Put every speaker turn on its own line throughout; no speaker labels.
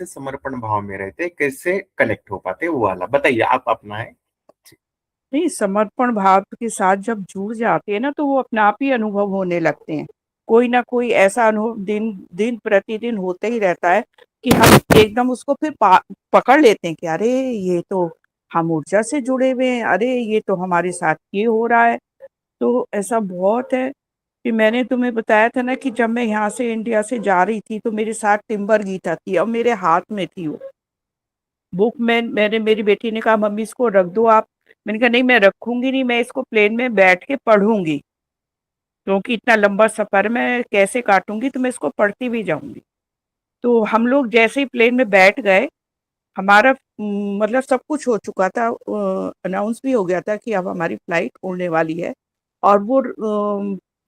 से समर्पण भाव में रहते, कैसे कनेक्ट हो पाते वो वाला बताइए आप अपना है? जी।
नहीं, समर्पण भाव के साथ जब जुड़ जाते हैं ना, तो वो अपने आप ही अनुभव होने लगते हैं। कोई ना कोई ऐसा अनुभव दिन दिन प्रतिदिन होते ही रहता है कि हम एकदम उसको फिर पकड़ लेते हैं कि अरे ये तो हम ऊर्जा से जुड़े हुए हैं, अरे ये तो हमारे साथ ये हो रहा है। तो ऐसा बहुत है कि मैंने तुम्हें बताया था ना कि जब मैं यहाँ से इंडिया से जा रही थी तो मेरे साथ टिम्बर गीता थी और मेरे हाथ में थी वो बुक। मैंने मेरी बेटी ने कहा मम्मी इसको रख दो आप। मैंने कहा नहीं, मैं रखूंगी नहीं, मैं इसको प्लेन में बैठ के पढ़ूंगी, क्योंकि इतना लंबा सफर मैं कैसे काटूंगी, तो मैं इसको पढ़ती भी जाऊंगी। तो हम लोग जैसे ही प्लेन में बैठ गए, हमारा मतलब सब कुछ हो चुका था, अनाउंस भी हो गया था कि अब हमारी फ्लाइट उड़ने वाली है। और वो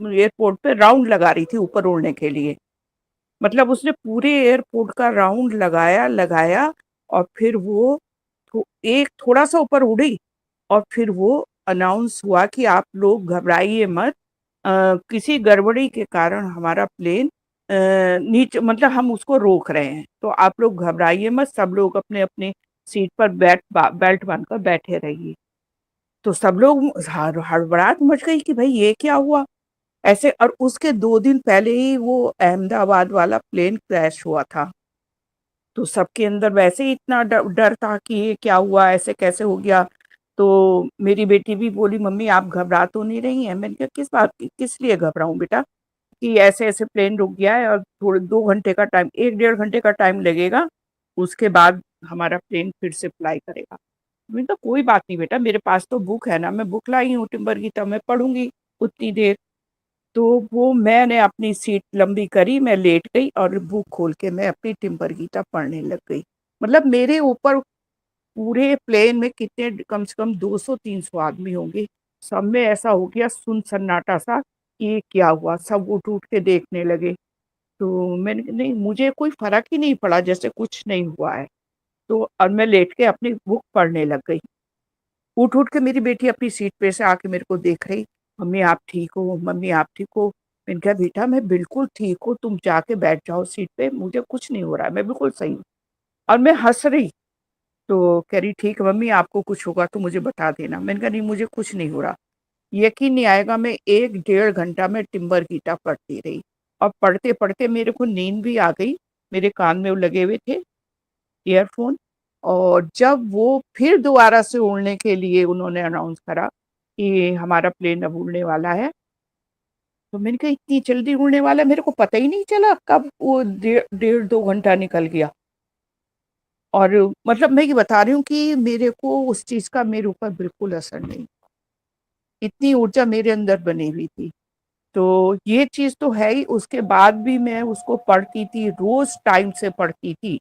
एयरपोर्ट पे राउंड लगा रही थी ऊपर उड़ने के लिए। मतलब उसने पूरे एयरपोर्ट का राउंड लगाया लगाया और फिर वो एक थोड़ा सा ऊपर उड़ी और फिर वो अनाउंस हुआ कि आप लोग घबराइए मत, किसी गड़बड़ी के कारण हमारा प्लेन नीचे, मतलब हम उसको रोक रहे हैं, तो आप लोग घबराइए मत, सब लोग अपने अपने सीट पर बेल्ट बांधकर बैठे रहिए। तो सब लोग हड़बड़ाहट मच गई कि भाई ये क्या हुआ ऐसे। और उसके 2 दिन पहले ही वो अहमदाबाद वाला प्लेन क्रैश हुआ था। तो सबके अंदर वैसे ही इतना डर डर था कि ये क्या हुआ, ऐसे कैसे हो गया। तो मेरी बेटी भी बोली मम्मी आप घबरा तो नहीं रही हैं। मैंने कहा किस बात की, किस लिए घबराऊं बेटा, कि ऐसे ऐसे प्लेन रुक गया है और थोड़े 2 घंटे का टाइम, 1 डेढ़ घंटे का टाइम लगेगा, उसके बाद हमारा प्लेन फिर से फ्लाई करेगा। मैंने कहा कोई बात नहीं बेटा, मेरे पास तो बुक है ना, मैं बुक लाई हूँ टिम्बर की, तब मैं पढ़ूंगी उतनी देर। तो वो मैंने अपनी सीट लंबी करी, मैं लेट गई और बुक खोल के मैं अपनी टिम्बर गीता पढ़ने लग गई। मतलब मेरे ऊपर पूरे प्लेन में कितने, कम से कम 200-300 आदमी होंगे। सब में ऐसा हो गया सुन सन्नाटा सा कि ये क्या हुआ, सब उठ उठ के देखने लगे। तो मैंने कहा, नहीं मुझे कोई फर्क ही नहीं पड़ा, जैसे कुछ नहीं हुआ है। तो और मैं लेट के अपनी बुक पढ़ने लग गई। उठ उठ के मेरी बेटी अपनी सीट पे से आके मेरे को देख रही, मम्मी आप ठीक हो, मम्मी आप ठीक हो। मैंने कहा बेटा मैं बिल्कुल ठीक हूँ, तुम जाके बैठ जाओ सीट पे, मुझे कुछ नहीं हो रहा है, मैं बिल्कुल सही हूँ। और मैं हंस रही। तो कह रही ठीक है मम्मी, आपको कुछ होगा तो मुझे बता देना। मैंने कहा नहीं मुझे कुछ नहीं हो रहा। यकीन नहीं आएगा, मैं 1 डेढ़ घंटा में टिम्बर गीता पढ़ती रही। और पढ़ते पढ़ते मेरे को नींद भी आ गई। मेरे कान में वो लगे हुए थे ईयरफोन। और जब वो फिर दोबारा से उड़ने के लिए उन्होंने अनाउंस करा कि हमारा प्लेन अब उड़ने वाला है, तो मैंने कहा इतनी जल्दी उड़ने वाला है, मेरे को पता ही नहीं चला कब वो 1.5-2 घंटा निकल गया। और मतलब मैं ये बता रही हूँ कि मेरे को उस चीज का मेरे ऊपर बिल्कुल असर नहीं, इतनी ऊर्जा मेरे अंदर बनी हुई थी। तो ये चीज तो है ही। उसके बाद भी मैं उसको पढ़ती थी, रोज टाइम से पढ़ती थी।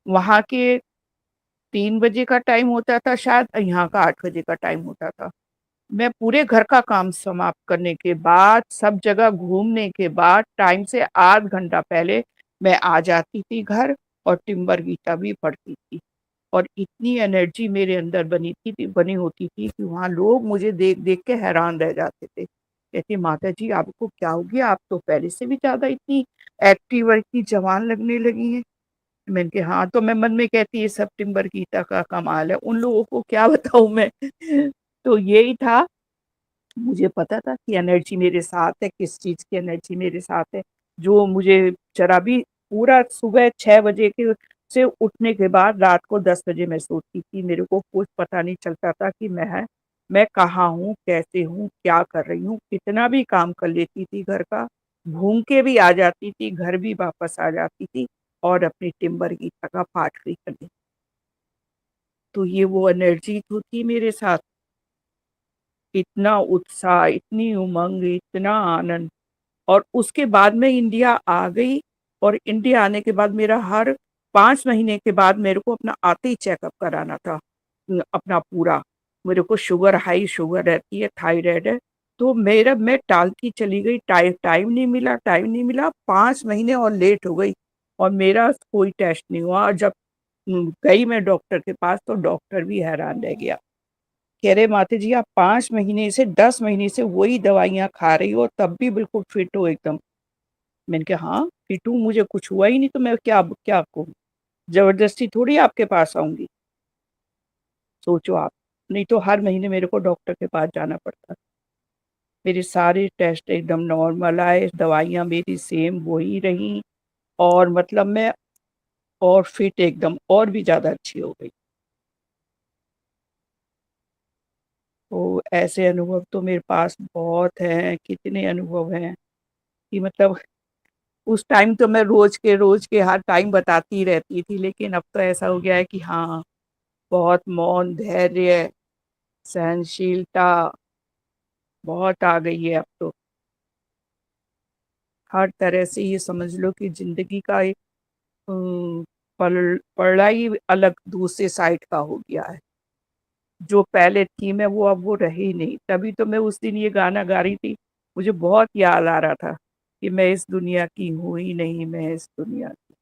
वहां के 3 बजे का टाइम होता था शायद, यहाँ का 8 बजे का टाइम होता था। मैं पूरे घर का काम समाप्त करने के बाद, सब जगह घूमने के बाद, टाइम से आध घंटा पहले मैं आ जाती थी घर और टिम्बर गीता भी पढ़ती थी। और इतनी एनर्जी मेरे अंदर बनी होती थी कि वहाँ लोग मुझे देख देख के हैरान रह जाते थे, कहते माता जी आपको क्या हो गया, आप तो पहले से भी ज्यादा इतनी एक्टिव और इतनी जवान लगने लगी हैं। मैंने कहा हाँ। तो मैं मन में कहती ये सब टिम्बर गीता का कमाल है, उन लोगों को क्या बताऊं मैं। तो यही था, मुझे पता था कि एनर्जी मेरे साथ है, किस चीज की एनर्जी मेरे साथ है। जो मुझे जरा भी, पूरा सुबह 6 बजे के से उठने के बाद रात को 10 बजे मैं सोती थी, मेरे को कुछ पता नहीं चलता था कि मैं कहाँ हूँ, कैसे हूँ, क्या कर रही हूँ। कितना भी काम कर लेती थी घर का, घूम के भी आ जाती थी, घर भी वापस आ जाती थी और अपनी टिम्बर गीता का पाठ भी कर लेती। तो ये वो एनर्जी तो थी मेरे साथ, इतना उत्साह, इतनी उमंग, इतना आनंद। और उसके बाद मैं इंडिया आ गई। और इंडिया आने के बाद मेरा हर 5 महीने के बाद मेरे को अपना आते ही चेकअप कराना था, अपना पूरा। मेरे को शुगर, हाई शुगर रहती है, थायराइड है। तो मेरा, मैं टालती चली गई, टाइम नहीं मिला, टाइम नहीं मिला, 5 महीने और लेट हो गई। और मेरा कोई टेस्ट नहीं हुआ। और जब गई मैं डॉक्टर के पास, तो डॉक्टर भी हैरान रह गया, कह रहे माता जी आप 5 महीने से, 10 महीने से वही दवाइयाँ खा रही हो और तब भी बिल्कुल फिट हो एकदम। मैंने कहा हाँ फिट हूँ, मुझे कुछ हुआ ही नहीं, तो मैं क्या क्या कहूँ। ज़बरदस्ती थोड़ी आपके पास आऊँगी। सोचो आप, नहीं तो हर महीने मेरे को डॉक्टर के पास जाना पड़ता। मेरे सारे टेस्ट एकदम नॉर्मल आए, दवाइयाँ मेरी सेम वही रहीं और मतलब मैं और फिट एकदम और भी ज़्यादा अच्छी हो गई। तो ऐसे अनुभव तो मेरे पास बहुत हैं, कितने अनुभव हैं कि मतलब उस टाइम तो मैं रोज़ के हर टाइम बताती रहती थी, लेकिन अब तो ऐसा हो गया है कि हाँ, बहुत मौन, धैर्य, सहनशीलता बहुत आ गई है अब तो। हर तरह से ये समझ लो कि ज़िंदगी का एक पलड़ा ही अलग दूसरे साइड का हो गया है। जो पहले थी मैं वो अब वो रही नहीं। तभी तो मैं उस दिन ये गाना गा रही थी। मुझे बहुत याद आ रहा था कि मैं इस दुनिया की हूँ ही नहीं, मैं इस दुनिया की।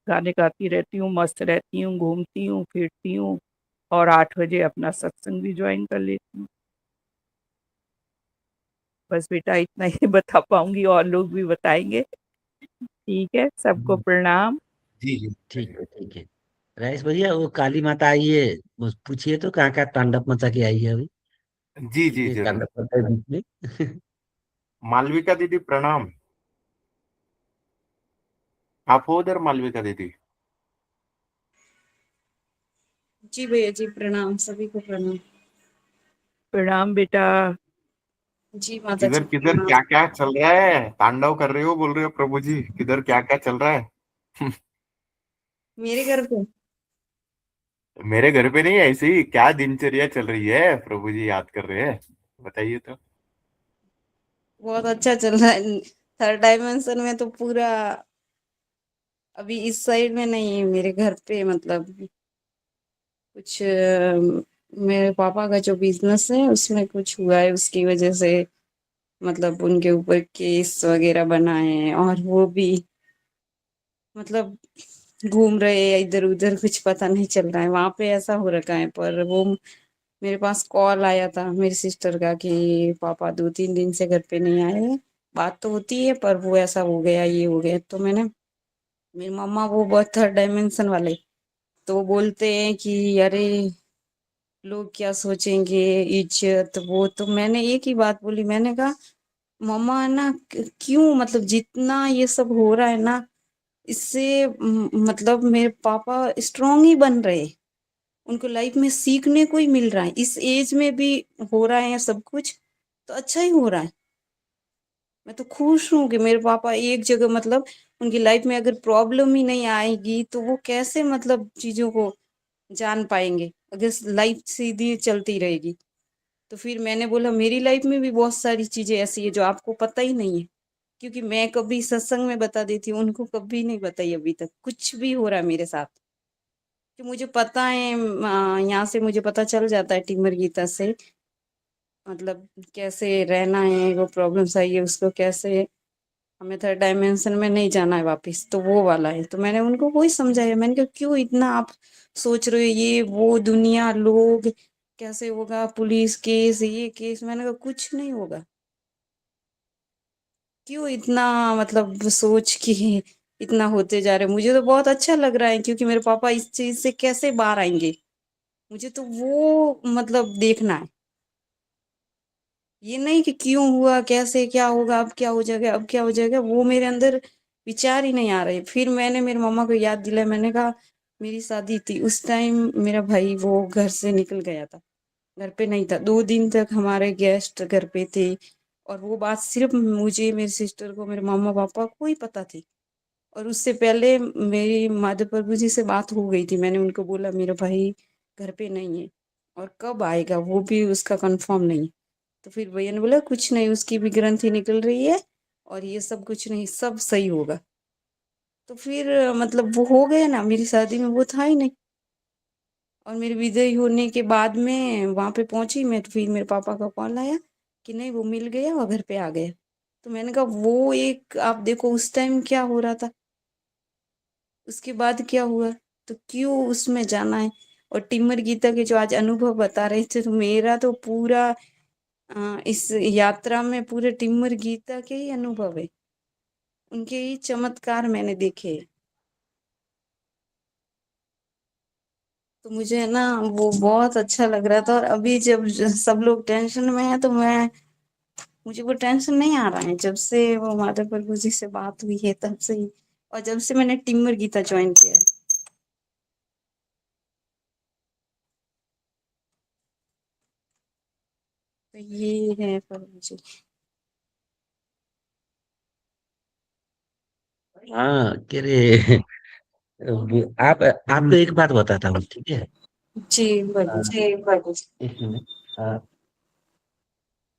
गाने गाती रहती हूँ, मस्त रहती हूँ, घूमती हूँ, फिरती हूँ और 8 बजे अपना सत्संग भी जॉइन कर लेती हूँ। बस बेटा इतना ही बता पाऊँगी और लोग भी बताएँगे। ठीक है, सबको
हम्म,
प्रणाम।
जी जी
ठीक है, ठीक है। रईस भैया, वो काली माता आई है, वो पूछिए तो कहाँ तांडव मचा के आई है अभी।
जी जी
ये
जरूर।
तांडव करता है बीच में।
मालविका दीदी प्रणाम। आप हो उधर मालविका दीदी?
जी भैया जी, प्रणाम, सभी को प्रणाम।
प्रणाम बेटा।
जी माता
किधर
जी
किधर
प्रणाम।
क्या क्या चल रहा है? तांडव कर रहे हो बोल रहे हो प्रभु जी, किधर क्या क्या चल रहा है?
मेरे घर पे
मेरे घर पे नहीं, ऐसे ही क्या दिनचर्या चल रही है, प्रभु जी याद कर रहे हैं? बताइए तो।
बहुत अच्छा चल रहा है। थर्ड डायमेंशन में तो पूरा, अभी इस साइड में नहीं, मेरे घर पे मतलब कुछ मेरे पापा का जो बिजनेस है उसमें कुछ हुआ है, उसकी वजह से मतलब उनके ऊपर केस वगैरह बनाए हैं, और वो भी मतलब घूम रहे हैं इधर उधर, कुछ पता नहीं चल रहा है। वहां पे ऐसा हो रखा है, पर वो मेरे पास कॉल आया था मेरी सिस्टर का कि पापा 2-3 दिन से घर पे नहीं आए हैं। बात तो होती है, पर वो ऐसा हो गया, ये हो गया। तो मैंने, मेरी मम्मा वो बहुत थर्ड डायमेंशन वाले, तो वो बोलते हैं कि अरे लोग क्या सोचेंगे, इज्जत वो। तो मैंने एक ही बात बोली, मैंने कहा मम्मा ना, क्यों मतलब जितना ये सब हो रहा है ना, इससे मतलब मेरे पापा स्ट्रांग ही बन रहे, उनको लाइफ में सीखने को ही मिल रहा है। इस एज में भी हो रहा है सब कुछ, तो अच्छा ही हो रहा है। मैं तो खुश हूँ कि मेरे पापा एक जगह मतलब उनकी लाइफ में अगर प्रॉब्लम ही नहीं आएगी तो वो कैसे मतलब चीजों को जान पाएंगे, अगर लाइफ सीधी चलती रहेगी। तो फिर मैंने बोला मेरी लाइफ में भी बहुत सारी चीजें ऐसी है जो आपको पता ही नहीं है, क्योंकि मैं कभी सत्संग में बता देती हूँ, उनको कभी नहीं बताई अभी तक कुछ भी हो रहा है मेरे साथ। कि मुझे पता है, यहाँ से मुझे पता चल जाता है टिमर गीता से, मतलब कैसे रहना है, वो प्रॉब्लम्स आई है उसको कैसे, हमें थर्ड डायमेंशन में नहीं जाना है वापस, तो वो वाला है। तो मैंने उनको वही समझाया, मैंने कहा क्यों इतना आप सोच रहे हो, ये वो दुनिया लोग कैसे होगा, पुलिस केस ये केस, मैंने कहा कुछ नहीं होगा। क्यों इतना मतलब सोच के इतना होते जा रहे, मुझे तो बहुत अच्छा लग रहा है, क्योंकि मेरे पापा इस चीज से कैसे बाहर आएंगे, मुझे तो वो मतलब देखना है। ये नहीं कि क्यों हुआ, कैसे क्या होगा, अब क्या हो जाएगा, अब क्या हो जाएगा, वो मेरे अंदर विचार ही नहीं आ रहे। फिर मैंने मेरी मम्मा को याद दिलाया, मैंने कहा मेरी शादी थी उस टाइम, मेरा भाई वो घर से निकल गया था, घर पे नहीं था, 2 दिन तक हमारे गेस्ट घर पे थे। और वो बात सिर्फ मुझे, मेरी सिस्टर को, मेरे मम्मा पापा को ही पता थी। और उससे पहले मेरी माधव प्रभु जी से बात हो गई थी, मैंने उनको बोला मेरा भाई घर पे नहीं है और कब आएगा वो भी उसका कंफर्म नहीं। तो फिर भैया ने बोला कुछ नहीं, उसकी भी ग्रंथि निकल रही है और ये सब कुछ नहीं, सब सही होगा। तो फिर मतलब वो हो गया ना, मेरी शादी में वो था ही नहीं। और मेरी विदाई होने के बाद में वहां पे पहुंची मैं, तो फिर मेरे पापा का कॉल आया कि नहीं वो मिल गया और घर पे आ गया। तो मैंने कहा वो एक, आप देखो उस टाइम क्या हो रहा था, उसके बाद क्या हुआ, तो क्यों उसमें जाना है। और टिम्मर गीता के जो आज अनुभव बता रहे थे, तो मेरा तो पूरा इस यात्रा में पूरे टिम्मर गीता के ही अनुभव है, उनके ही चमत्कार मैंने देखे। तो मुझे ना वो बहुत अच्छा लग रहा था। और अभी जब सब लोग टेंशन में है तो मुझे वो टेंशन नहीं आ रहा है, जब से वो माधव प्रभु जी से बात हुई है तब से ही, और जब से मैंने टिम्बर गीता ज्वाइन किया है। तो ये है प्रभु जी।
हाँ कह रहे आप आपको एक बात बताता हूँ, ठीक है।
जी प्रभु जी।
जी बाबू। एक मिनट।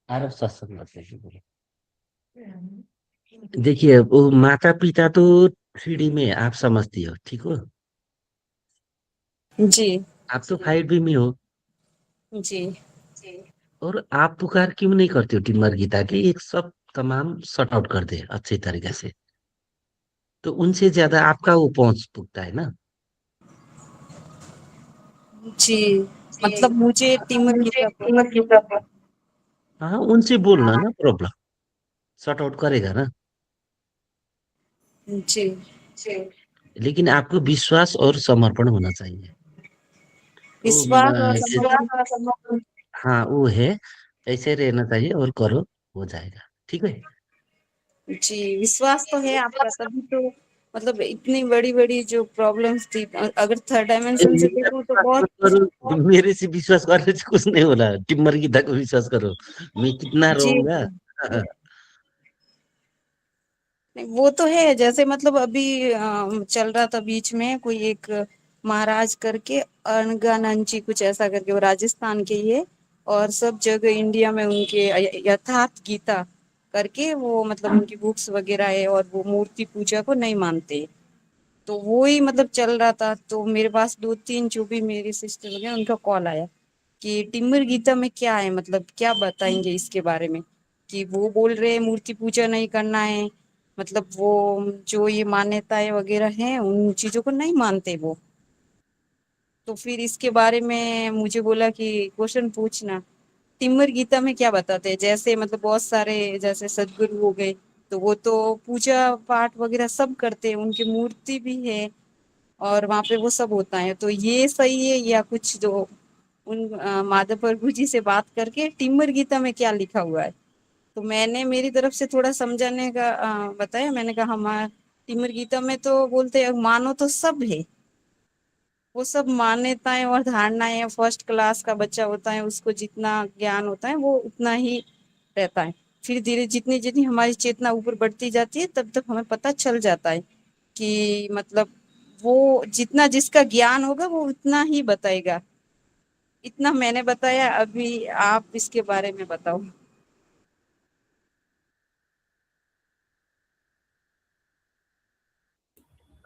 आरब सत्संग करते हैं, बोलो। देखिए वो माता पिता तो 3D में आप समझती हो, ठीक हो।
जी।
आप तो 5D में हो।
जी।
और आप पुकार क्यों नहीं करते हो टिम्बर गीता के, एक सब तमाम सॉर्ट आउट कर दे अच्छे तरीके से, तो उनसे ज्यादा आपका वो पहुंच पुगता है ना।
जी। मतलब मुझे टिम्बर गीता पर।
हाँ उनसे बोलना ना, प्रॉब्लम सॉर्ट आउट करेगा ना।
जी।
लेकिन आपको विश्वास और समर्पण होना चाहिए। तो
विश्वास और समर्पण।
हाँ वो है, ऐसे रहना चाहिए और करो, हो जाएगा, ठीक है।
जी, विश्वास तो है आपका, तभी तो मतलब इतनी बड़ी-बड़ी जो प्रॉब्लम्स थी, अगर थर्ड डायमेंशन से
मेरा
देखूँ तो
विश्वास मत
बहुत।
करो, मेरे से विश्वास करने से कुछ नहीं हो रहा, टिम्बर गीता को विश्वास करो, मैं कितना
जी,
रहूंगा।
जी। नहीं, वो तो है, जैसे मतलब अभी चल रहा था बीच में कोई एक महाराज करके, अनगानंची कुछ ऐसा करके, वो राजस्थान के ही है, और सब जगह इंडिया में उनके यथार्थ गीता करके वो मतलब उनकी बुक्स वगैरह है, और वो मूर्ति पूजा को नहीं मानते। तो वो ही मतलब चल रहा था, तो मेरे पास 2-3 जो भी मेरी सिस्टर वगैरह, उनका कॉल आया कि टिम्बर गीता में क्या है, मतलब क्या बताएंगे इसके बारे में, कि वो बोल रहे हैं मूर्ति पूजा नहीं करना है, मतलब वो जो ये मान्यताएं वगैरह हैं उन चीजों को नहीं मानते वो। तो फिर इसके बारे में मुझे बोला कि क्वेश्चन पूछना, टिम्बर गीता में क्या बताते हैं, जैसे मतलब बहुत सारे जैसे सदगुरु हो गए, तो वो तो पूजा पाठ वगैरह सब करते हैं, उनकी मूर्ति भी है, और वहां पे वो सब होता है, तो ये सही है या कुछ जो उन माधव प्रभु जी से बात करके टिम्बर गीता में क्या लिखा हुआ है। तो मैंने मेरी तरफ से थोड़ा समझाने का बताया, मैंने कहा हमारा टिम्बर गीता में तो बोलते हैं मानो तो सब है, वो सब मान्यताएं और धारणाएं, फर्स्ट क्लास का बच्चा होता है उसको जितना ज्ञान होता है वो उतना ही रहता है। फिर धीरे जितनी जितनी हमारी चेतना ऊपर बढ़ती जाती है तब तक हमें पता चल जाता है कि मतलब वो जितना जिसका ज्ञान होगा वो उतना ही बताएगा। इतना मैंने बताया, अभी आप इसके बारे में बताओ।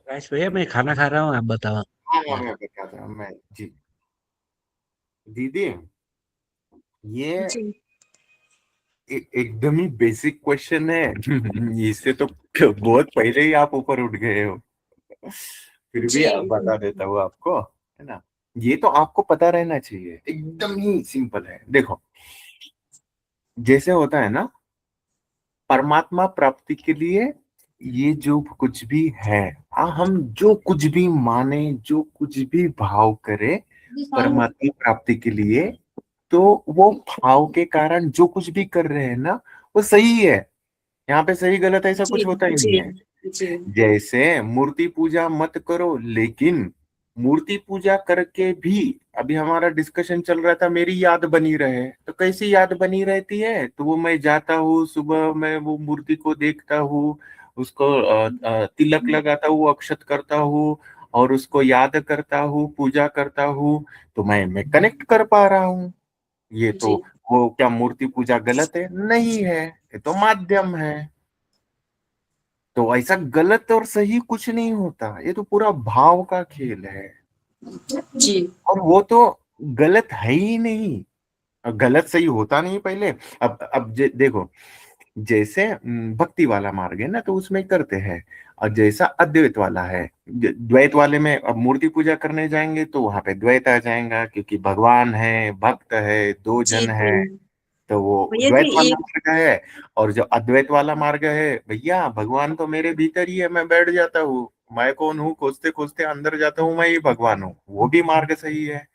राइस भैया मैं खाना खा रहा हूँ, आप बताओ।
हाँ मैं बताता हूँ मैं जी। दीदी, ये
जी।
एकदम ही बेसिक क्वेश्चन है। इससे तो बहुत पहले ही आप ऊपर उठ गए हो। फिर भी
जी।
बता देता हूँ आपको, है ना। ये तो आपको पता रहना चाहिए, एकदम ही सिंपल है। देखो, जैसे होता है ना, परमात्मा प्राप्ति के लिए ये जो कुछ भी है, हम जो कुछ भी माने, जो कुछ भी भाव करे परमात्मा प्राप्ति के लिए, तो वो भाव के कारण जो कुछ भी कर रहे हैं ना, वो सही है। यहाँ पे सही गलत ऐसा
जी।
कुछ होता ही नहीं है।
जी।
जैसे मूर्ति पूजा मत करो, लेकिन मूर्ति पूजा करके भी, अभी हमारा डिस्कशन चल रहा था, मेरी याद बनी रहे, तो कैसी याद बनी रहती है, तो वो मैं जाता हूँ सुबह, मैं वो मूर्ति को देखता हूँ, उसको तिलक लगाता हूँ, अक्षत करता हूँ, और उसको याद करता हूँ, पूजा करता हूँ, तो मैं कनेक्ट कर पा रहा हूँ। ये तो,
जी।
वो क्या मूर्ति पूजा गलत है? नहीं है, ये तो माध्यम है। तो ऐसा गलत और सही कुछ नहीं होता, ये तो पूरा भाव का खेल है।
जी।
और वो तो गलत है ही नहीं, गलत सही होता नहीं पहले। अब देखो, जैसे भक्ति वाला मार्ग है ना, तो उसमें करते हैं। और जैसा अद्वैत वाला है, द्वैत वाले में अब मूर्ति पूजा करने जाएंगे तो वहां पे द्वैत आ जाएगा, क्योंकि भगवान है, भक्त है, दो
जी।
जन है।
जी।
तो वो
भैया
द्वैत
जी
वाला
एक
मार्ग है। और जो अद्वैत वाला मार्ग है, भैया भगवान तो मेरे भीतर ही है, मैं बैठ जाता हूँ, मैं कौन हूँ, खोजते खोजते अंदर जाता हूँ, मैं ही भगवान हूँ, वो भी मार्ग सही है।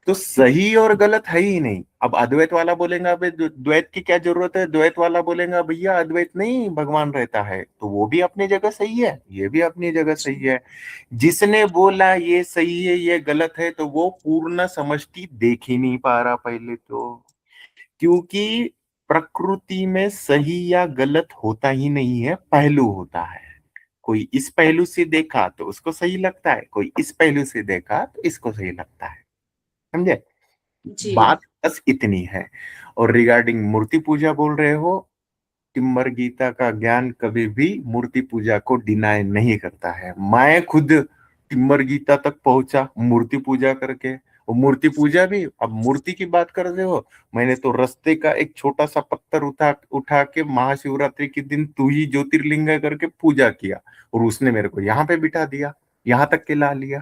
तो सही और गलत है ही नहीं। अब अद्वैत वाला बोलेगा अबे द्वैत की क्या जरूरत है, द्वैत वाला बोलेगा भैया अद्वैत नहीं भगवान रहता है, तो वो भी अपनी जगह सही है, ये भी अपनी जगह सही है। जिसने बोला ये सही है ये गलत है, तो वो पूर्ण समष्टि देख ही नहीं पा रहा पहले तो। क्योंकि प्रकृति में सही या गलत होता ही नहीं है, पहलू होता है। कोई इस पहलू से देखा तो उसको सही लगता है, कोई इस पहलू से देखा तो इसको सही लगता है। समझे?
जी
बात बस इतनी है। और रिगार्डिंग मूर्ति पूजा बोल रहे हो, टिम्बर गीता का ज्ञान कभी भी मूर्ति पूजा को डिनाय नहीं करता है। मैं खुद टिम्बर गीता तक पहुंचा मूर्ति पूजा करके। और मूर्ति पूजा भी, अब मूर्ति की बात कर रहे हो, मैंने तो रास्ते का एक छोटा सा पत्थर उठा उठा के महाशिवरात्रि के दिन तू ही ज्योतिर्लिंग है करके पूजा किया, और उसने मेरे को यहाँ पे बिठा दिया, यहाँ तक के ला लिया।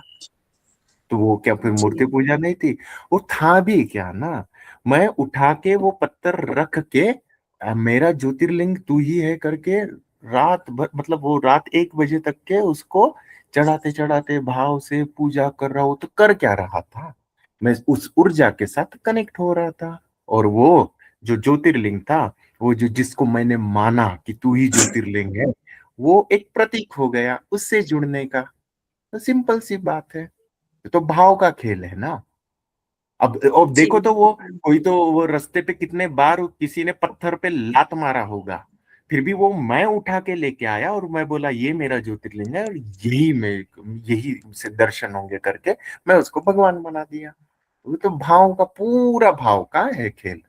तो वो क्या फिर मूर्ति
जी
पूजा नहीं थी? वो था भी क्या ना, मैं उठा के वो पत्थर रख के मेरा ज्योतिर्लिंग तू ही है करके रात भर, मतलब वो रात 1 बजे तक के उसको चढ़ाते चढ़ाते भाव से पूजा कर रहा हूं, तो कर क्या रहा था? मैं उस ऊर्जा के साथ कनेक्ट हो रहा था। और वो जो ज्योतिर्लिंग था, वो जो जिसको मैंने माना कि तू ही ज्योतिर्लिंग है, वो एक प्रतीक हो गया उससे जुड़ने का। तो सिंपल सी बात है। तो भाव का खेल है ना। अब
जी
देखो तो वो कोई तो वो रास्ते पे कितने बार किसी ने पत्थर पे लात मारा होगा, फिर भी वो मैं उठा के लेके आया और मैं बोला ये मेरा ज्योतिर्लिंग है और यही मैं, यही से दर्शन होंगे करके मैं उसको भगवान बना दिया। वो तो भाव का, पूरा भाव का है खेल।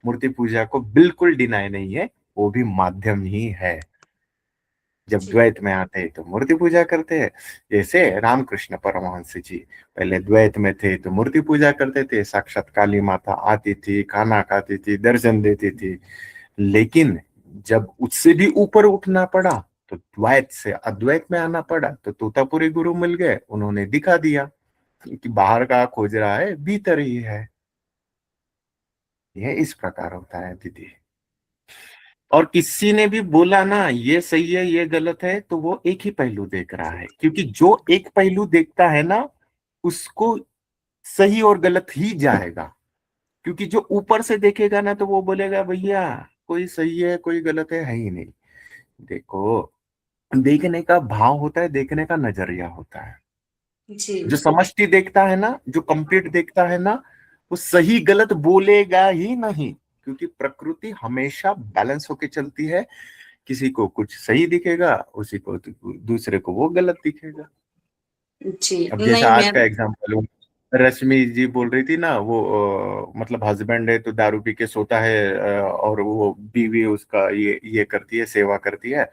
मूर्ति पूजा को बिल्कुल डिनाई नहीं है, वो भी माध्यम ही है। जब
जी
द्वैत में आते हैं तो मूर्ति पूजा करते हैं। जैसे रामकृष्ण परमहंस जी पहले द्वैत में थे तो मूर्ति पूजा करते थे, साक्षात काली माता आती थी, खाना खाती थी, दर्शन देती थी। लेकिन जब उससे भी ऊपर उठना पड़ा तो द्वैत से अद्वैत में आना पड़ा, तो तोतापुरी गुरु मिल गए, उन्होंने दिखा दिया कि बाहर का खोज रहा है, भीतर ही है। यह इस प्रकार होता है दीदी। और किसी ने भी बोला ना ये सही है ये गलत है, तो वो एक ही पहलू देख रहा है, क्योंकि जो एक पहलू देखता है ना उसको सही और गलत ही जाएगा। क्योंकि जो ऊपर से देखेगा ना तो वो बोलेगा भैया कोई सही है कोई गलत है ही नहीं। देखो, देखने का भाव होता है, देखने का नजरिया होता है।
जी
जो समष्टि देखता है ना, जो कंप्लीट देखता है ना, वो सही गलत बोलेगा ही नहीं, क्योंकि प्रकृति हमेशा बैलेंस होके चलती है। किसी को कुछ सही दिखेगा, उसी को दूसरे को वो गलत दिखेगा।
जी
अब जैसा
नहीं
आज
मैं
का एग्जांपल हूँ, रश्मि जी बोल रही थी ना, वो मतलब हस्बैंड है तो दारू पी के सोता है, और वो बीवी उसका ये करती है, सेवा करती है।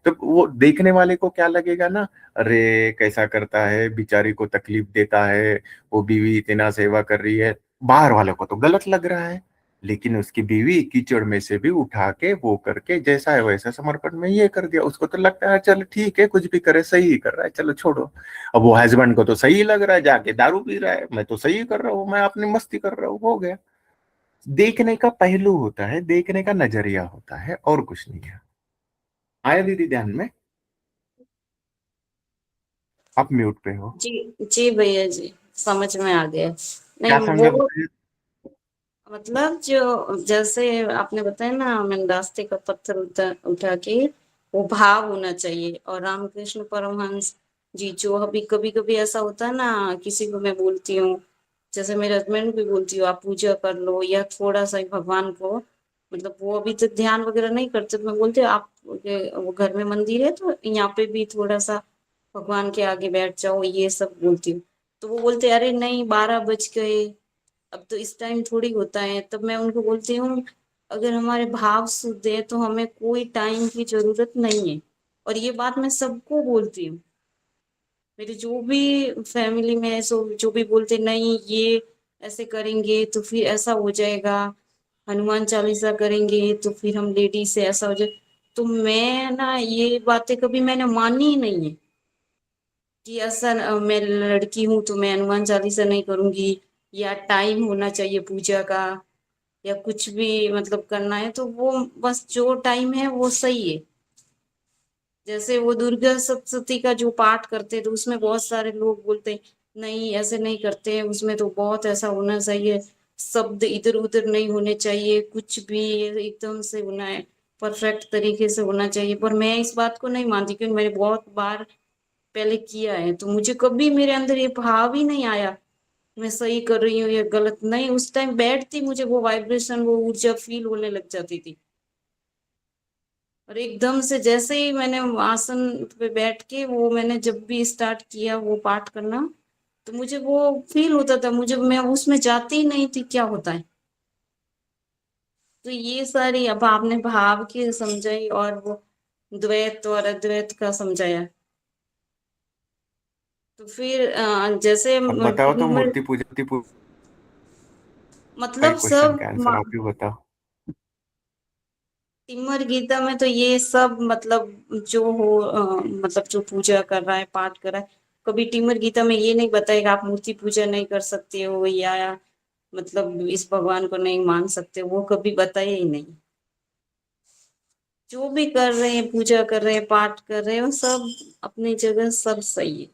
तो वो देखने वाले को क्या लगेगा ना, अरे कैसा करता है, बेचारी को तकलीफ देता है, वो बीवी इतना सेवा कर रही है। बाहर वालों को तो गलत लग रहा है, लेकिन उसकी बीवी कीचड़ में से भी उठा के वो करके जैसा है वैसा समर्पण में ये कर दिया, उसको तो लगता है चल ठीक है कुछ भी करे सही ही कर रहा है, चलो छोड़ो। अब वो हस्बैंड को तो सही लग रहा है, जाके दारू पी रहा है, मैं तो सही कर रहा हूँ, मैं अपनी मस्ती कर रहा हूँ, हो गया। देखने का पहलू होता है, देखने का नजरिया होता है, और कुछ नहीं है। आया दीदी ध्यान में? आप म्यूट पे हो।
जी जी भैया जी समझ में आ गया। नहीं
क्या समझा
वो
बताइए।
मतलब जो जैसे आपने बताया ना मैंने रास्ते का पत्थर उठा के वो भाव होना चाहिए। और रामकृष्ण परमहंस जी जो अभी कभी कभी ऐसा होता है ना किसी को मैं बोलती हूँ जैसे मेरे हस्बैंड भी बोलती हूँ आप पूजा कर लो या थोड़ा सा ही भगवान को मतलब वो अभी तो ध्यान वगैरह नहीं करते तो मैं बोलती हूँ आप वो घर में मंदिर है तो यहाँ पे भी थोड़ा सा भगवान के आगे बैठ जाओ ये सब बोलती हूँ। तो वो बोलते अरे नहीं 12 बज गए अब तो इस टाइम थोड़ी होता है। तब मैं उनको बोलती हूँ अगर हमारे भाव शुद्ध है तो हमें कोई टाइम की जरूरत नहीं है। और ये बात मैं सबको बोलती हूँ मेरे जो भी फैमिली में है सो जो भी बोलते नहीं ये ऐसे करेंगे तो फिर ऐसा हो जाएगा हनुमान चालीसा करेंगे तो फिर हम लेडीज से ऐसा हो जाए। तो मैं ना ये बातें कभी मैंने मानी ही नहीं है कि ऐसा मैं लड़की हूं तो मैं हनुमान चालीसा नहीं करूंगी या टाइम होना चाहिए पूजा का या कुछ भी मतलब करना है तो वो बस जो टाइम है वो सही है। जैसे वो दुर्गा सप्तशती का जो पाठ करते तो उसमें बहुत सारे लोग बोलते हैं, नहीं ऐसे नहीं करते हैं, उसमें तो बहुत ऐसा होना चाहिए, शब्द इधर उधर नहीं होने चाहिए, कुछ भी एकदम से होना है, परफेक्ट तरीके से होना चाहिए। पर मैं इस बात को नहीं मानती क्योंकि मैंने बहुत बार पहले किया है, तो मुझे कभी मेरे अंदर ये भाव ही नहीं आया मैं सही कर रही हूँ या गलत। नहीं, उस टाइम बैठती मुझे वो वाइब्रेशन वो ऊर्जा फील होने लग जाती थी। और एकदम से जैसे ही मैंने आसन पे बैठ के वो मैंने जब भी स्टार्ट किया वो पाठ करना, तो मुझे वो फील होता था, मुझे मैं उसमें जाती ही नहीं थी क्या होता है। तो ये सारी अब आपने भाव की समझाई और वो द्वैत और अद्वैत का समझाया। तो फिर जैसे
अब बताओ तो मूर्ति पूजा का
मतलब
क्वेश्चन
सब
का आंसर आप ही बताओ।
तिमर गीता में तो ये सब मतलब जो हो मतलब जो पूजा कर रहा है पाठ कर रहा है, कभी टिमर गीता में ये नहीं बताएगा आप मूर्ति पूजा नहीं कर सकते हो या मतलब इस भगवान को नहीं मान सकते, वो कभी बताया ही नहीं। जो भी कर रहे हैं पूजा कर रहे हैं पाठ कर रहे हो सब अपनी जगह सब सही है।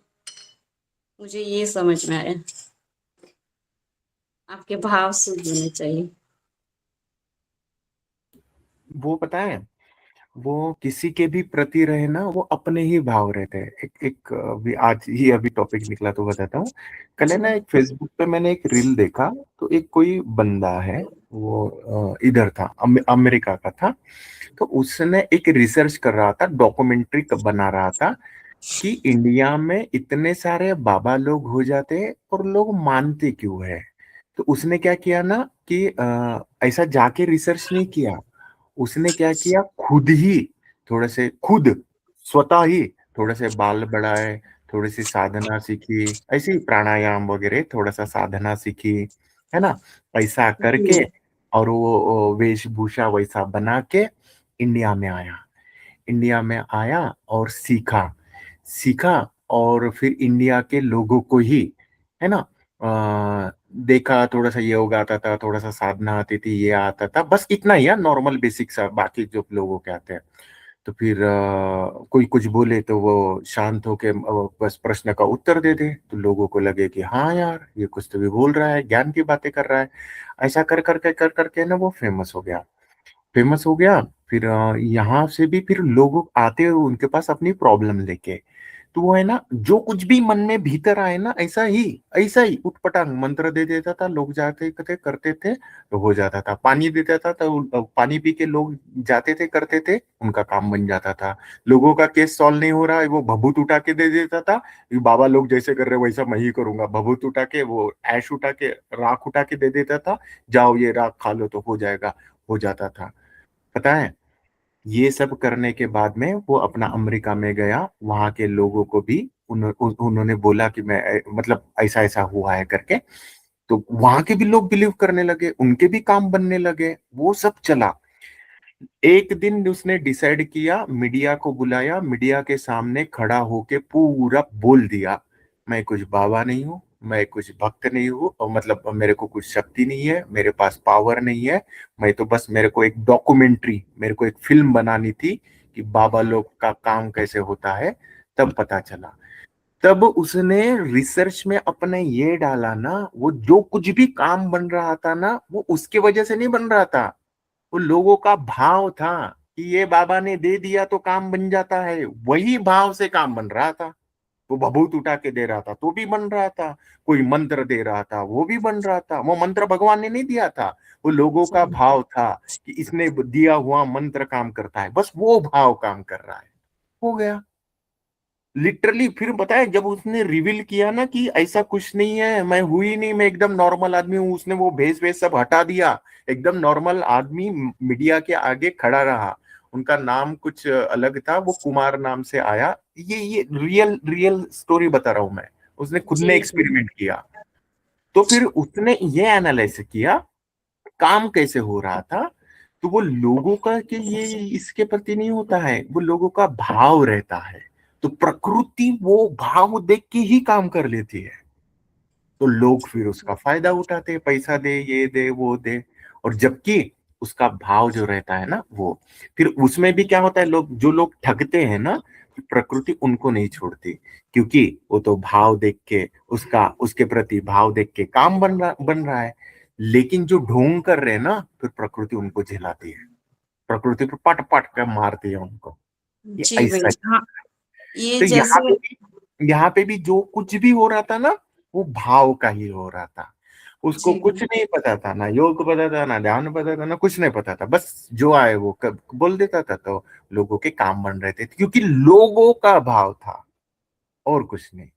मुझे ये समझ में आया, आपके भाव शुद्ध होने चाहिए।
वो पता है, वो किसी के भी प्रति रहे ना, वो अपने ही भाव रहते हैं। एक अभी आज ही अभी टॉपिक निकला तो बताता हूँ। कल है ना, एक फेसबुक पे मैंने एक रील देखा, तो एक कोई बंदा है, वो इधर था, अमेरिका का था। तो उसने एक रिसर्च कर रहा था, डॉक्यूमेंट्री बना रहा था कि इंडिया में इतने सारे बाबा लोग हो जाते हैं और लोग मानते क्यों है। तो उसने क्या किया ना कि ऐसा जाके रिसर्च नहीं किया। उसने क्या किया, खुद ही थोड़े से, खुद स्वतः ही थोड़े से बाल बढ़ाए, थोड़ी सी साधना सीखी, ऐसी प्राणायाम वगैरह थोड़ा सा साधना सीखी, है ना, ऐसा करके,
जी।
और वो वेशभूषा वैसा बना के इंडिया में आया। इंडिया में आया और सीखा, सीखा, और फिर इंडिया के लोगों को ही, है ना, देखा, थोड़ा सा योग आता था, थोड़ा सा साधना आती थी, ये आता था, बस इतना ही है, नॉर्मल बेसिक सा, बाकी जो लोगों के आते हैं। तो फिर कोई कुछ बोले तो वो शांत होके बस प्रश्न का उत्तर दे दे, तो लोगों को लगे कि हाँ यार, ये कुछ तो भी बोल रहा है, ज्ञान की बातें कर रहा है। ऐसा कर करके ना वो फेमस हो गया, फेमस हो गया। फिर यहाँ से भी फिर लोग आते हैं उनके पास अपनी प्रॉब्लम लेके। तो वो है ना, जो कुछ भी मन में भीतर आए ना, ऐसा ही उठपटांग मंत्र दे देता था, लोग जाते थे करते थे तो हो जाता था। पानी देता था तो पानी पी के लोग जाते थे करते थे, उनका काम बन जाता था। लोगों का केस सॉल्व नहीं हो रहा है, वो भभूत उठा के दे देता था, ये बाबा लोग जैसे कर रहे हैं वैसा मैं ही करूंगा, भभूत उठा के, वो ऐश उठा के, राख उठा के दे देता था, जाओ ये राख खा लो तो हो जाएगा, हो जाता था। पता है, ये सब करने के बाद में वो अपना अमेरिका में गया, वहां के लोगों को भी उन्होंने बोला कि मैं मतलब ऐसा ऐसा हुआ है करके। तो वहां के भी लोग बिलीव करने लगे, उनके भी काम बनने लगे, वो सब चला। एक दिन उसने डिसाइड किया, मीडिया को बुलाया, मीडिया के सामने खड़ा होके पूरा बोल दिया, मैं कुछ बाबा नहीं हूँ, मैं कुछ भक्त नहीं हूँ, और मतलब मेरे को कुछ शक्ति नहीं है, मेरे पास पावर नहीं है, मैं तो बस, मेरे को एक डॉक्यूमेंट्री, मेरे को एक फिल्म बनानी थी कि बाबा लोग का काम कैसे होता है। तब पता चला, तब उसने रिसर्च में अपने ये डाला ना, वो जो कुछ भी काम बन रहा था ना, वो उसके वजह से नहीं बन रहा था, वो लोगों का भाव था कि ये बाबा ने दे दिया तो काम बन जाता है, वही भाव से काम बन रहा था। वो भभूत उठा के दे रहा था तो भी बन रहा था, कोई मंत्र दे रहा था वो भी बन रहा था। वो मंत्र भगवान ने नहीं दिया था, वो लोगों का भाव था कि इसने दिया हुआ मंत्र काम करता है, बस वो भाव काम कर रहा है, हो गया लिटरली। फिर बताया, जब उसने रिवील किया ना कि ऐसा कुछ नहीं है, मैं हुई नहीं, मैं एकदम नॉर्मल आदमी हूँ, उसने वो भेष वेश सब हटा दिया, एकदम नॉर्मल आदमी मीडिया के आगे खड़ा रहा। उनका नाम कुछ अलग था, वो कुमार नाम से आया। ये रियल रियल स्टोरी बता रहा हूं मैं, उसने खुद
जी
ने
जी।
एक्सपेरिमेंट किया। तो फिर उसने ये एनालाइज किया काम कैसे हो रहा था। तो वो लोगों का कि ये इसके प्रति नहीं होता है, वो लोगों का भाव रहता है। तो प्रकृति वो भाव देख के ही काम कर लेती है, तो लोग फिर उसका फायदा उठाते हैं, पैसा दे, ये दे, वो दे। और जबकि उसका भाव जो रहता है ना वो, फिर उसमें भी क्या होता है, जो लोग ठगते हैं ना, प्रकृति उनको नहीं छोड़ती, क्योंकि वो तो भाव देख के, उसके प्रति भाव देख के काम बन रहा है। लेकिन जो ढोंग कर रहे हैं ना, फिर प्रकृति उनको झेलाती है, प्रकृति पर पट पट कर मारती है उनको। ये
जी
ऐसा
भैया।
है।
हाँ, ये
तो
जैसे
यहाँ पे भी जो कुछ भी हो रहा था ना, वो भाव का ही हो रहा था। उसको
जी
कुछ नहीं पता था, ना योग पता था, ना ध्यान पता था, ना कुछ नहीं पता था, बस जो आए वो बोल देता था, तो लोगों के काम बन रहे थे, क्योंकि लोगों का भाव था और कुछ नहीं।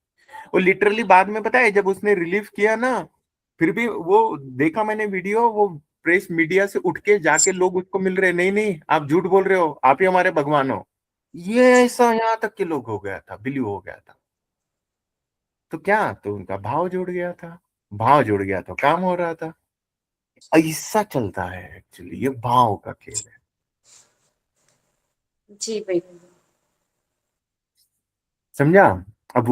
वो लिटरली बाद में पता है, जब उसने रिलीफ किया ना, फिर भी वो देखा मैंने वीडियो, वो प्रेस मीडिया से उठ के जाके लोग उसको मिल रहे, नहीं नहीं आप झूठ बोल रहे हो, आप ही हमारे भगवान हो। ये ऐसा यहाँ तक के लोग हो गया था, बिलीव हो गया था। तो क्या, तो उनका भाव जुड़ गया था, भाव जुड़ गया तो काम हो रहा था। ऐसा चलता है एक्चुअली, ये भाव का खेल है।
जी भैया।
समझा? अब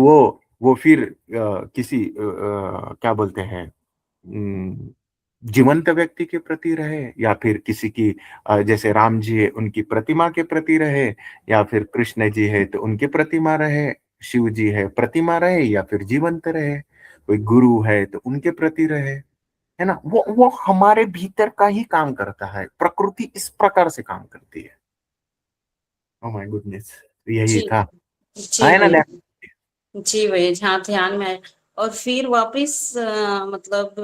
वो फिर किसी क्या बोलते हैं, अम, जीवंत व्यक्ति के प्रति रहे, या फिर किसी की जैसे राम जी है उनकी प्रतिमा के प्रति रहे, या फिर कृष्ण जी है तो उनके प्रतिमा रहे, शिव जी है प्रतिमा रहे, या फिर जीवंत रहे, कोई गुरु है तो उनके प्रति रहे, है ना, वो हमारे भीतर का ही काम करता है, प्रकृति इस प्रकार से काम करती है। ओह माय गुडनेस, यही
जी
था।
जी
आया ना
भैया।
ध्यान?
जी भैया, जहाँ ध्यान में आए। और फिर वापस मतलब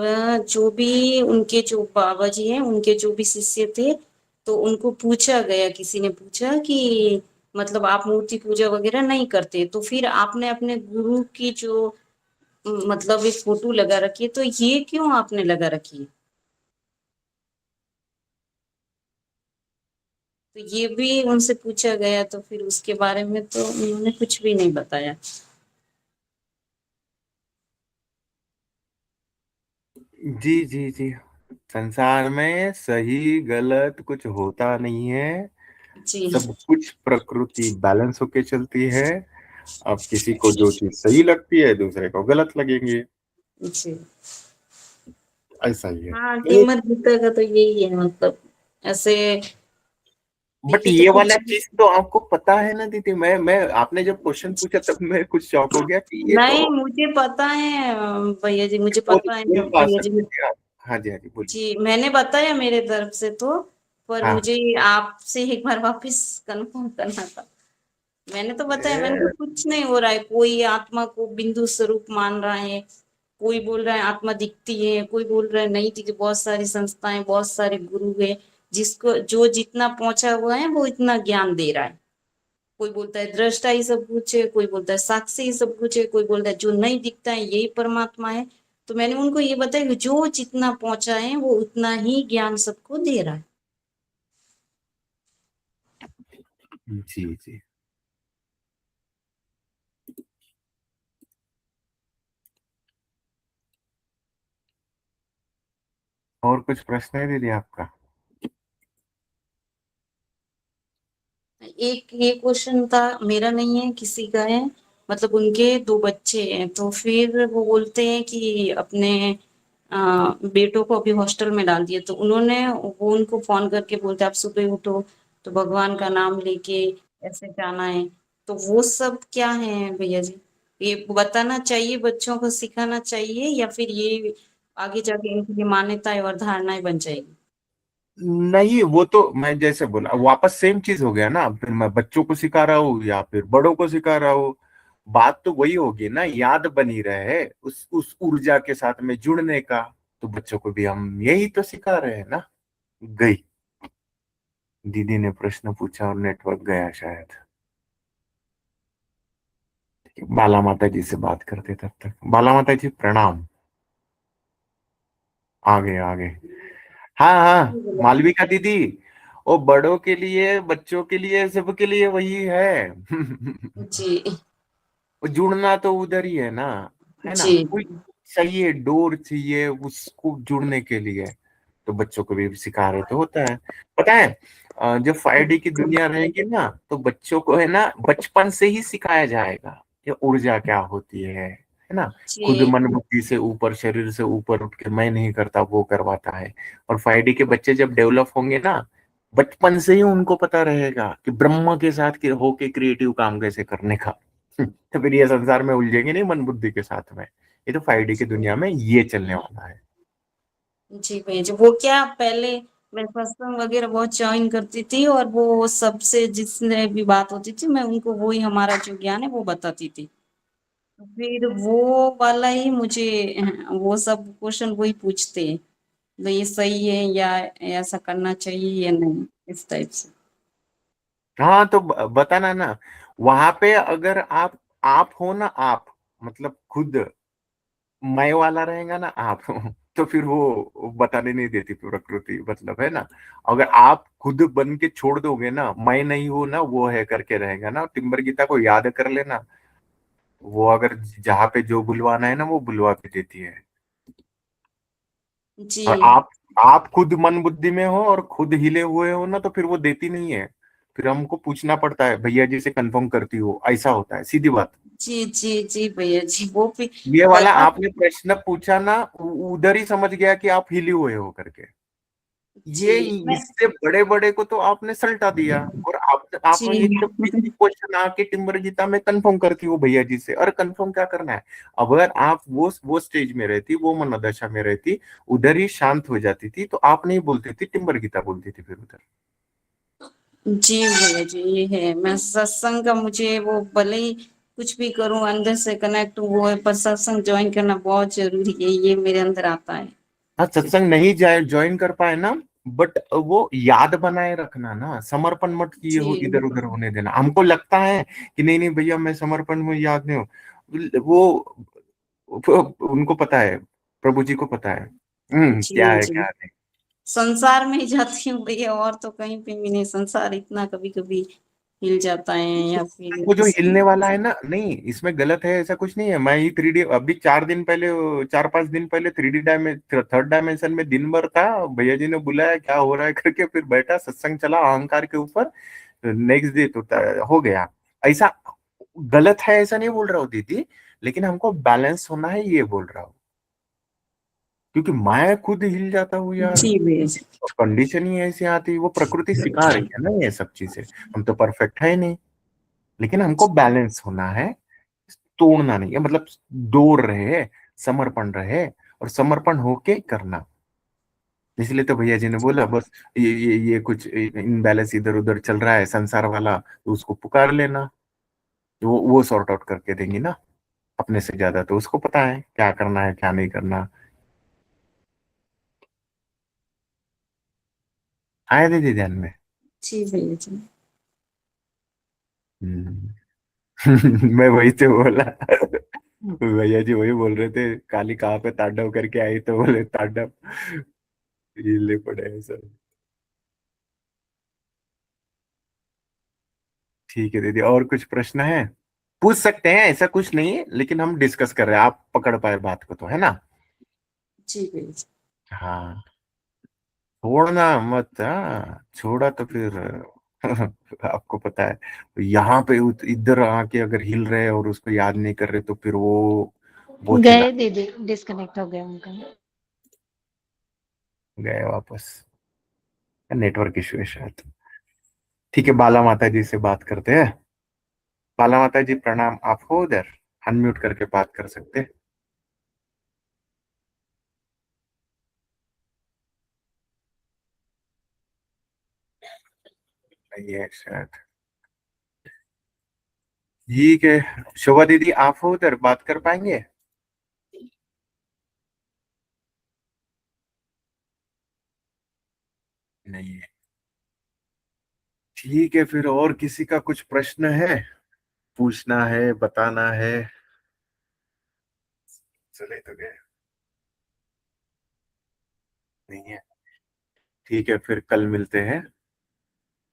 जो भी उनके जो बाबा जी हैं, उनके जो भी शिष्य थे, तो उनको पूछा गया, किसी ने पूछा कि मतलब आप मूर्ति पूजा वगैरह नहीं करते, तो फिर आपने अपने गुरु की जो मतलब एक फोटो लगा रखी है, तो ये क्यों आपने लगा रखी है? तो ये भी उनसे पूछा गया, तो फिर उसके बारे में तो उन्होंने कुछ भी नहीं बताया।
जी जी जी, संसार में सही गलत कुछ होता नहीं है,
जी
सब कुछ प्रकृति बैलेंस होके चलती है। अब किसी को जो चीज सही लगती है, दूसरे को गलत लगेंगे,
जी।
ऐसा ही है।
हाँ, कीमत गीता का तो यही है, मतलब ऐसे
बट
देखे तो
ये वाला
कुछ
चीज तो आपको पता है ना दीदी, मैं आपने जब क्वेश्चन पूछा तब मैं कुछ शॉक हो गया कि ये तो।
नहीं, मुझे पता है भैया जी, मुझे पता है
आ
भैया जी।
सकते थे आप। हाँ जी, हाँ जी, बोलिए।
जी, मैंने बताया मेरे तरफ से तो, पर
हाँ।
मुझे आपसे एक बार वापस कंफर्म करना था। मैंने तो बताया, मैंने तो
ए,
कुछ नहीं हो रहा है, कोई आत्मा को बिंदु स्वरूप मान रहा है, कोई बोल रहा है आत्मा दिखती है, कोई बोल रहा है नहीं दिखती। बहुत सारी संस्थाएं, बहुत सारे गुरु है, जिसको जो जितना पहुंचा हुआ है वो इतना ज्ञान दे रहा है। कोई बोलता है दृष्टा ही सब कुछ है, कोई बोलता है साक्षी ही सब कुछ है, कोई बोलता है जो नहीं दिखता है यही परमात्मा है। तो मैंने उनको ये बताया कि जो जितना पहुंचा है वो उतना ही ज्ञान सबको दे रहा है।
जी जी। और कुछ प्रश्न है दीदी आपका?
एक ये क्वेश्चन था, मेरा नहीं है, किसी का है। मतलब उनके दो बच्चे हैं, तो फिर वो बोलते हैं कि अपने बेटों को अभी हॉस्टल में डाल दिया, तो वो उनको फोन करके बोलते आप सुबह उठो तो भगवान का नाम लेके ऐसे जाना है। तो वो सब क्या है भैया जी? ये बताना चाहिए, बच्चों को सिखाना चाहिए, या फिर ये आगे जाके इनकी ये मान्यताएं और धारणाएं बन जाएगी?
नहीं, वो तो मैं जैसे बोला वापस सेम चीज हो गया ना, फिर मैं बच्चों को सिखा रहा हूँ या फिर बड़ों को सिखा रहा हूँ, बात तो वही होगी ना, याद बनी रहे उस ऊर्जा के साथ में जुड़ने का। तो बच्चों को भी हम यही तो सिखा रहे हैं ना। गई दीदी ने प्रश्न पूछा और नेटवर्क गया शायद। बाला माता जी से बात करते तब तक। बाला माता जी प्रणाम। आगे आगे। हाँ हाँ, मालविका दीदी, वो बड़ों के लिए, बच्चों के लिए, सबके लिए वही है।
जी
वो जुड़ना तो उधर ही है ना, है ना,
जी
कोई चाहिए, डोर चाहिए उसको जुड़ने के लिए। तो बच्चों को भी सिखा रहे तो होता है। पता है, जब 5D की दुनिया रहेगी ना, तो बच्चों को है ना बचपन से ही सिखाया जाएगा ये ऊर्जा क्या होती है, है ना। खुद
जी
मन बुद्धि से ऊपर, शरीर से ऊपर उठ के मैं नहीं करता, वो करवाता है। और 5D के बच्चे जब डेवलप होंगे ना, बचपन से ही उनको पता रहेगा कि ब्रह्म के साथ होके क्रिएटिव काम कैसे करने का। तो फिर ये संसार में उलझेंगे नहीं मन बुद्धि के साथ में। ये तो 5D की दुनिया में ये चलने वाला है।
जी भैया जी, वो क्या पहले मैं सत्संग वगैरह बहुत ज्वाइन करती थी, और वो सबसे जिसने भी बात होती थी मैं उनको वही हमारा जो ज्ञान है वो बताती थी। तो फिर वो वाला ही मुझे, वो सब क्वेश्चन वही पूछते हैं, तो ये सही है या ऐसा करना चाहिए या नहीं, इस टाइप से।
हाँ तो बताना ना, वहां पे अगर आप हो ना, आप मतलब खुद मैं वाला रहेगा ना आप, तो फिर वो बताने नहीं देती प्रकृति, मतलब है ना। अगर आप खुद बन के छोड़ दोगे ना, मैं नहीं हूं ना, वो है करके रहेगा ना। टिम्बर गीता को याद कर लेना, वो अगर जहाँ पे जो बुलवाना है ना, वो बुलवा के देती है।
जी
और आप खुद मन बुद्धि में हो और खुद हिले हुए हो ना, तो फिर वो देती नहीं है। फिर हमको पूछना पड़ता है, भैया जी से कंफर्म करती हो, ऐसा होता है, सीधी बात।
जी जी जी भैया जी, वो भी
ये वाला
बता।
आपने प्रश्न पूछा ना, उधर ही समझ गया कि आप हिली हुए हो करके।
जी
ये
मैं
इससे बड़े बड़े को तो आपने सल्टा दिया, और आप
जी
एकदम इजी क्वेश्चन आके टिम्बर गीता में कंफर्म करती हो भैया जी से। अरे कंफर्म क्या करना है। अब अगर आप वो स्टेज में रहती, वो मनोदशा में रहती, उधर ही शांत हो जाती थी, तो आप नहीं बोलती थी, टिम्बर गीता बोलती थी फिर उधर।
जी भैया जी, ये है मैं सत्संग का, मुझे वो भले ही कुछ भी करूं अंदर से कनेक्ट वो है, पर सत्संग ज्वाइन करना बहुत जरूरी है, ये मेरे अंदर आता है।
हाँ, सत्संग नहीं जाए ज्वाइन कर पाए ना, बट वो याद बनाए रखना ना, समर्पण मत किए हो,
जी
इधर उधर होने देना। हमको लगता है कि नहीं नहीं भैया मैं समर्पण में, याद नहीं हो वो उनको पता है, प्रभु जी को पता है क्या
जी
है
जी,
क्या नहीं।
संसार में ही जाती हूँ भैया, और तो कहीं पे भी नहीं। संसार इतना कभी कभी हिल जाता है, या फिर
वो जो
इस
हिलने वाला है ना, नहीं इसमें गलत है ऐसा कुछ नहीं है। मैं ही 3D अभी 4 दिन पहले, 4-5 दिन पहले 3rd डायमेंशन में दिन भर था। भैया जी ने बुलाया क्या हो रहा है करके, फिर बैठा, सत्संग चला अहंकार के ऊपर। नेक्स्ट डे तो हो गया। ऐसा गलत है ऐसा नहीं बोल रहा हूँ दीदी, लेकिन हमको बैलेंस होना है ये बोल रहा हूँ। क्योंकि मैं खुद हिल जाता हूँ यार,
जी भैया जी।
कंडीशन ही ऐसी आती, वो प्रकृति सिखा रही है ना ये सब चीजें। हम तो परफेक्ट है नहीं, लेकिन हमको बैलेंस होना है, तोड़ना नहीं है, मतलब दूर रहे, समर्पण रहे, और समर्पण होके करना। इसलिए तो भैया जी ने बोला बस, ये कुछ इनबैलेंस इधर उधर चल रहा है संसार वाला, तो उसको पुकार लेना, तो वो सॉर्ट आउट करके देंगी ना। अपने से ज्यादा तो उसको पता है क्या करना है क्या नहीं करना। आया दीदी ध्यान में।
जी भैया जी।
हम्म। मैं वही तो बोला। भैया जी वही बोल रहे थे, काली कहाँ पे तांडव करके आई, तो बोले तांडव हिले पड़े हैं सब। ठीक है दीदी, और कुछ प्रश्न है पूछ सकते हैं, ऐसा कुछ नहीं है, लेकिन हम डिस्कस कर रहे हैं, आप पकड़ पाए बात को तो, है ना।
जी भैया जी।
हाँ, छोड़ना मत, हाँ छोड़ा तो फिर आपको पता है, यहाँ पे इधर आके अगर हिल रहे और उसको याद नहीं कर रहे, तो फिर वो बहुत हिला।
गए दीदी, डिस्कनेक्ट हो गया उनका।
गए वापस, नेटवर्क इशू है शायद। ठीक है, बाला माता जी से बात करते हैं। बाला माता जी प्रणाम, आप हो उधर, अनम्यूट करके बात कर सकते हैं। नहीं है शायद। ठीक है, शोभा दीदी आप हो उधर, बात कर पाएंगे। नहीं है। ठीक है, फिर और किसी का कुछ प्रश्न है, पूछना है, बताना है। चले तो गए, नहीं है। ठीक है, फिर कल मिलते हैं।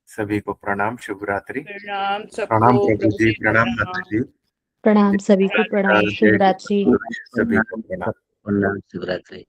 सभी को प्रणाम, शुभ रात्रि।
प्रणाम
प्रणाम
सबको,
प्रभु
प्रभु
जी,
जी
प्रणाम माता
प्रणाम।
जी।
प्रणाम
जय
सभी को, प्रणाम,
जय
शुभ
जय
रात्रि।
गुरु, सभी को
प्रणाम
प्रणाम।
प्रणाम, शिवरात्रि।